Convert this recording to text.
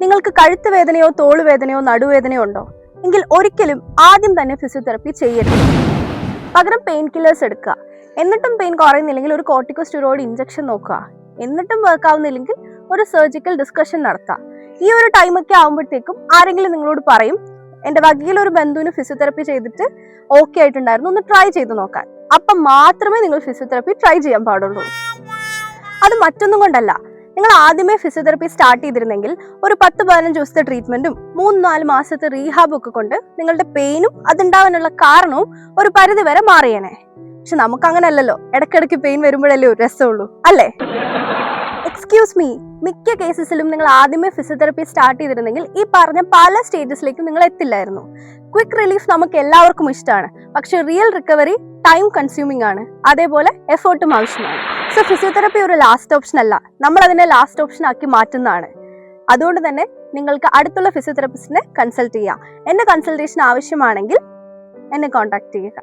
നിങ്ങൾക്ക് കഴുത്ത് വേദനയോ തോളുവേദനയോ നടുവേദനയോ ഉണ്ടോ എങ്കിൽ ഒരിക്കലും ആദ്യം തന്നെ ഫിസിയോതെറപ്പി ചെയ്യരുത്. പകരം പെയിൻ കില്ലേഴ്സ് എടുക്കുക. എന്നിട്ടും പെയിൻ കുറയുന്നില്ലെങ്കിൽ ഒരു കോർട്ടിക്കോസ്റ്റെറോയിഡ് ഇഞ്ചക്ഷൻ നോക്കുക. എന്നിട്ടും വർക്ക് ആവുന്നില്ലെങ്കിൽ ഒരു സർജിക്കൽ ഡിസ്കഷൻ നടത്തുക. ഈ ഒരു ടൈമൊക്കെ ആകുമ്പോഴത്തേക്കും ആരെങ്കിലും നിങ്ങളോട് പറയും, എൻ്റെ വകയിലൊരു ബന്ധുവിന് ഫിസിയോതെറപ്പി ചെയ്തിട്ട് ഓക്കെ ആയിട്ടുണ്ടായിരുന്നു, ഒന്ന് ട്രൈ ചെയ്ത് നോക്കാൻ. അപ്പം മാത്രമേ നിങ്ങൾ ഫിസിയോതെറപ്പി ട്രൈ ചെയ്യാൻ പാടുള്ളൂ. അത് മറ്റൊന്നും കൊണ്ടല്ല, നിങ്ങൾ ആദ്യമേ ഫിസിയോതെറപ്പി സ്റ്റാർട്ട് ചെയ്തിരുന്നെങ്കിൽ ഒരു 10-15 ദിവസത്തെ ട്രീറ്റ്മെന്റും 3-4 മാസത്തെ റീഹാബും ഒക്കെ കൊണ്ട് നിങ്ങളുടെ പെയിനും അതുണ്ടാവാനുള്ള കാരണവും ഒരു പരിധി വരെ മാറിയേനെ. പക്ഷെ നമുക്ക് അങ്ങനെ അല്ലല്ലോ, ഇടയ്ക്കിടയ്ക്ക് പെയിൻ വരുമ്പോഴല്ലേ ഒരു രസമുള്ളൂ, അല്ലേ? എക്സ്ക്യൂസ് മീ, മിക്ക കേസസിലും നിങ്ങൾ ആദ്യമേ ഫിസിയോതെറപ്പി സ്റ്റാർട്ട് ചെയ്തിരുന്നെങ്കിൽ ഈ പറഞ്ഞ പല സ്റ്റേജസിലേക്കും നിങ്ങൾ എത്തില്ലായിരുന്നു. ക്വിക്ക് റിലീഫ് നമുക്ക് എല്ലാവർക്കും ഇഷ്ടമാണ്, പക്ഷെ റിയൽ റിക്കവറി ടൈം കൺസ്യൂമിംഗ് ആണ്, അതേപോലെ എഫേർട്ടും ആവശ്യമാണ്. സോ ഫിസിയോതെറപ്പി ഒരു ലാസ്റ്റ് ഓപ്ഷൻ അല്ല, നമ്മൾ അതിനെ ലാസ്റ്റ് ഓപ്ഷൻ ആക്കി മാറ്റുന്നതാണ്. അതുകൊണ്ട് തന്നെ നിങ്ങൾക്ക് അടുത്തുള്ള ഫിസിയോതെറപ്പിസ്റ്റിനെ കൺസൾട്ട് ചെയ്യാം. എന്റെ കൺസൾട്ടേഷൻ ആവശ്യമാണെങ്കിൽ എന്നെ കോൺടാക്ട് ചെയ്യുക.